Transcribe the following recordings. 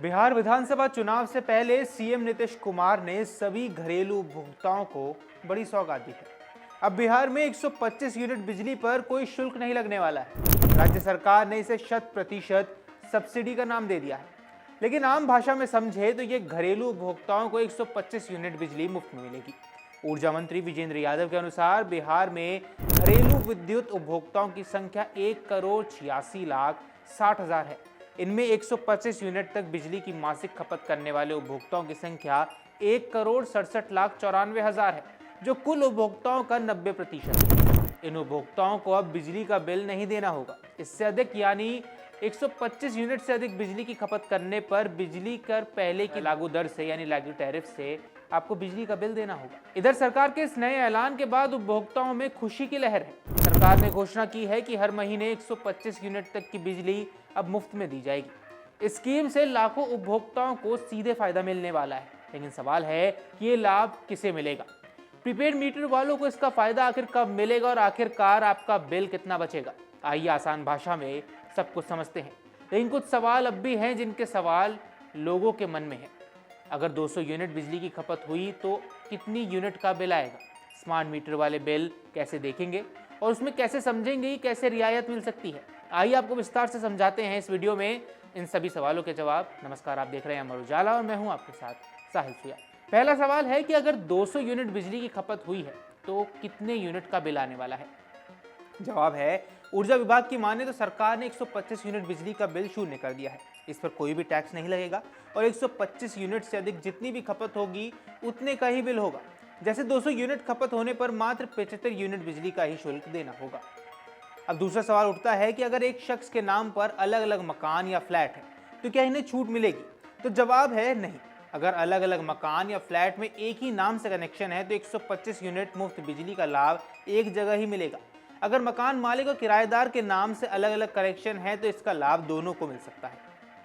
बिहार विधानसभा चुनाव से पहले सीएम नीतीश कुमार ने सभी घरेलू उपभोक्ताओं को बड़ी सौगात दी है। अब बिहार में 125 यूनिट बिजली पर कोई शुल्क नहीं लगने वाला है। राज्य सरकार ने इसे 100% सब्सिडी का नाम दे दिया है। लेकिन आम भाषा में समझे तो ये घरेलू उपभोक्ताओं को 125 यूनिट बिजली मुफ्त में मिलेगी। ऊर्जा मंत्री विजेंद्र यादव के अनुसार बिहार में घरेलू विद्युत उपभोक्ताओं की संख्या 1,86,60,000 है। इनमें 125 यूनिट तक बिजली की मासिक खपत करने वाले उपभोक्ताओं की संख्या 1,67,94,000 है, जो कुल उपभोक्ताओं का 90% है। इन उपभोक्ताओं को अब बिजली का बिल नहीं देना होगा। इससे अधिक यानी 125 यूनिट से अधिक बिजली की खपत करने पर बिजली कर पहले की लागू दर से यानी लागू टैरिफ से आपको बिजली का बिल देना होगा। इधर सरकार के इस नए ऐलान के बाद उपभोक्ताओं में खुशी की लहर है। सरकार ने घोषणा की है कि हर महीने 125 यूनिट तक की बिजली अब मुफ्त में दी जाएगी। इस स्कीम से लाखों उपभोक्ताओं को सीधे फायदा मिलने वाला है। लेकिन सवाल है कि ये लाभ किसे मिलेगा? प्रीपेड मीटर वालों को इसका फायदा आखिर कब मिलेगा और आखिरकार आपका बिल कितना बचेगा? आइए आसान भाषा में सब कुछ समझते हैं। लेकिन कुछ सवाल अब भी हैं जिनके सवाल लोगों के मन में है। अगर 200 यूनिट बिजली की खपत हुई तो कितनी यूनिट का बिल आएगा? स्मार्ट मीटर वाले बिल कैसे देखेंगे और उसमें कैसे समझेंगे कि कैसे रियायत मिल सकती है? आइए आपको विस्तार से समझाते हैं इस वीडियो में इन सभी सवालों के जवाब। नमस्कार, आप देख रहे हैं अमर उजाला और मैं हूं आपके साथ साहिल सुया। पहला सवाल है कि अगर 200 यूनिट बिजली की खपत हुई है तो कितने यूनिट का बिल आने वाला है? जवाब है, ऊर्जा विभाग की माने तो सरकार ने 125 यूनिट बिजली का बिल शून्य कर दिया है। इस पर कोई भी टैक्स नहीं लगेगा और 125 यूनिट से अधिक जितनी भी खपत होगी उतने का ही बिल होगा। जैसे 200 यूनिट खपत होने पर मात्र 75 यूनिट बिजली का ही शुल्क देना होगा। अब दूसरा सवाल उठता है कि अगर एक शख्स के नाम पर अलग अलग मकान या फ्लैट है तो क्या इन्हें छूट मिलेगी? तो जवाब है नहीं। अगर अलग अलग मकान या फ्लैट में एक ही नाम से कनेक्शन है तो 125 यूनिट मुफ्त बिजली का लाभ एक जगह ही मिलेगा। अगर मकान मालिक और किराएदार के नाम से अलग अलग कनेक्शन है तो इसका लाभ दोनों को मिल सकता है।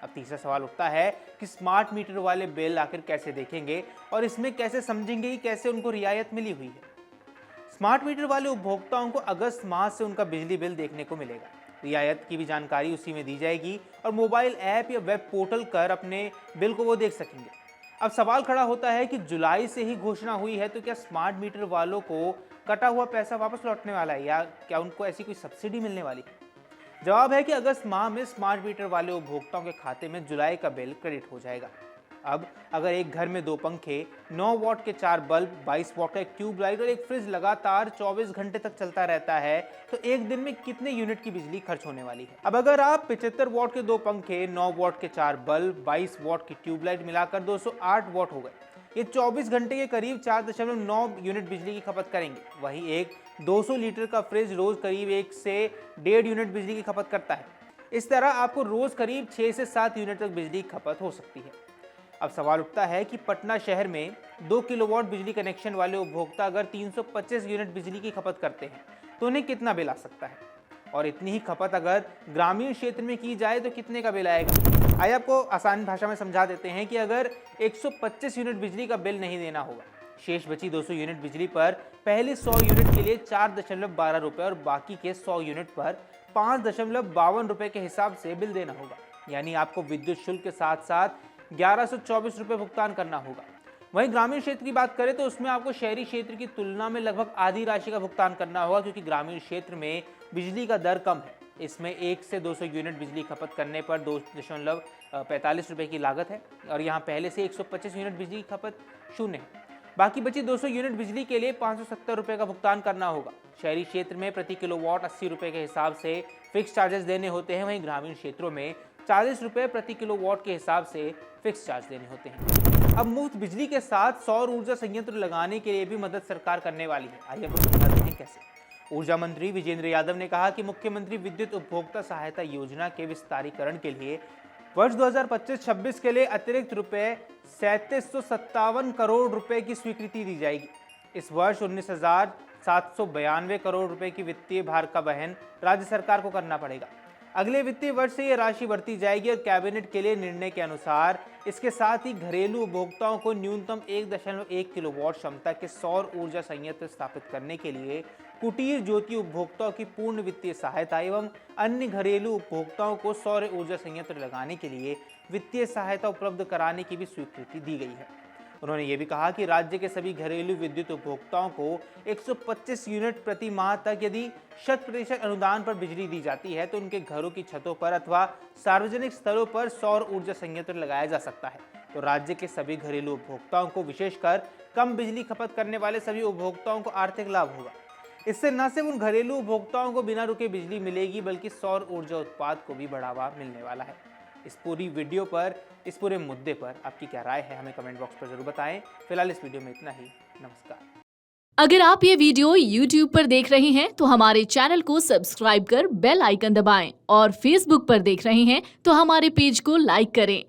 अब तीसरा सवाल उठता है कि स्मार्ट मीटर वाले बिल आखिर कैसे देखेंगे और इसमें कैसे समझेंगे कि कैसे उनको रियायत मिली हुई है। स्मार्ट मीटर वाले उपभोक्ताओं को अगस्त माह से उनका बिजली बिल देखने को मिलेगा। रियायत की भी जानकारी उसी में दी जाएगी और मोबाइल ऐप या वेब पोर्टल कर अपने बिल को वो देख सकेंगे। अब सवाल खड़ा होता है कि जुलाई से ही घोषणा हुई है तो क्या स्मार्ट मीटर वालों को कटा हुआ पैसा वापस लौटने वाला है या क्या उनको ऐसी कोई सब्सिडी मिलने वाली है? जवाब है कि अगस्त माह में स्मार्ट मीटर वाले उपभोक्ताओं के खाते में जुलाई का बिल क्रेडिट हो जाएगा। अब अगर एक घर में 2 पंखे, 9 वॉट के 4 बल्ब, 22 वॉट का एक ट्यूबलाइट और एक फ्रिज लगातार 24 घंटे तक चलता रहता है तो एक दिन में कितने यूनिट की बिजली खर्च होने वाली है? अब अगर आप 75 वॉट के 2 पंखे, 9 वॉट के 4 बल्ब, 22 वॉट की ट्यूबलाइट मिलाकर 208 वॉट हो गए। ये 24 घंटे के करीब 4.9 यूनिट बिजली की खपत करेंगे। वहीं एक 200 लीटर का फ्रिज रोज करीब 1 से 1.5 यूनिट बिजली की खपत करता है। इस तरह आपको रोज करीब 6 से 7 यूनिट तक बिजली की खपत हो सकती है। अब सवाल उठता है कि पटना शहर में 2 किलोवाट बिजली कनेक्शन वाले उपभोक्ता अगर 325 यूनिट बिजली की खपत करते हैं तो उन्हें कितना बिल आ सकता है? और इतनी ही खपत अगर ग्रामीण क्षेत्र में की जाए तो कितने का बिल आएगा? आइए आपको आसान भाषा में समझा देते हैं कि अगर 125 यूनिट बिजली का बिल नहीं देना होगा, शेष बची 200 यूनिट बिजली पर पहले 100 यूनिट के लिए 4.12 रुपये और बाकी के 100 यूनिट पर 5.52 रुपये के हिसाब से बिल देना होगा। यानी आपको विद्युत शुल्क के साथ साथ 1124 रुपये भुगतान करना होगा। वहीं ग्रामीण क्षेत्र की बात करें तो उसमें आपको शहरी क्षेत्र की तुलना में लगभग आधी राशि का भुगतान करना होगा, क्योंकि ग्रामीण क्षेत्र में बिजली का दर कम है। इसमें 1 से 200 यूनिट बिजली खपत करने पर 2.45 रुपये की लागत है और यहाँ पहले से 125 यूनिट बिजली की खपत शून्य है। बाकी बची 200 यूनिट बिजली के लिए 570 रुपये का भुगतान करना होगा। शहरी क्षेत्र में प्रति किलोवाट 80 रुपये के हिसाब से फिक्स चार्जेस देने होते हैं। वहीं ग्रामीण क्षेत्रों में 40 रुपये प्रति किलोवाट के हिसाब से फिक्स चार्ज देने होते हैं। अब मुफ्त बिजली के साथ सौर ऊर्जा संयंत्र लगाने के लिए भी मदद सरकार करने वाली है। आइए आपको समझाते हैं कैसे। ऊर्जा मंत्री विजेंद्र यादव ने कहा कि मुख्यमंत्री विद्युत उपभोक्ता सहायता योजना के विस्तारीकरण के लिए वर्ष 2025-26 के लिए अतिरिक्त रुपए 3757 करोड़ रुपए की स्वीकृति दी जाएगी। इस वर्ष 19,792 करोड़ रुपए की वित्तीय भार का वहन राज्य सरकार को करना पड़ेगा। अगले वित्तीय वर्ष से यह राशि बढ़ती जाएगी और कैबिनेट के लिए निर्णय के अनुसार इसके साथ ही घरेलू उपभोक्ताओं को न्यूनतम 1.1 किलोवाट क्षमता के सौर ऊर्जा संयंत्र स्थापित करने के लिए कुटीर ज्योति उपभोक्ताओं की पूर्ण वित्तीय सहायता एवं अन्य घरेलू उपभोक्ताओं को सौर ऊर्जा संयंत्र लगाने के लिए वित्तीय सहायता उपलब्ध कराने की भी स्वीकृति दी गई है। उन्होंने ये भी कहा कि राज्य के सभी घरेलू विद्युत उपभोक्ताओं को 125 यूनिट प्रति माह तक यदि 100% अनुदान पर बिजली दी जाती है तो उनके घरों की छतों पर अथवा सार्वजनिक स्थलों पर सौर ऊर्जा संयंत्र लगाया जा सकता है। तो राज्य के सभी घरेलू उपभोक्ताओं को, विशेषकर कम बिजली खपत करने वाले सभी उपभोक्ताओं को आर्थिक लाभ होगा। इससे न सिर्फ उन घरेलू उपभोक्ताओं को बिना रुके बिजली मिलेगी बल्कि सौर ऊर्जा उत्पाद को भी बढ़ावा मिलने वाला है। इस पूरी वीडियो पर, इस पूरे मुद्दे पर आपकी क्या राय है, हमें कमेंट बॉक्स पर जरूर बताएं। फिलहाल इस वीडियो में इतना ही। नमस्कार। अगर आप ये वीडियो YouTube पर देख रहे हैं तो हमारे चैनल को सब्सक्राइब कर बेल आइकन दबाएं और Facebook पर देख रहे हैं तो हमारे पेज को लाइक करें।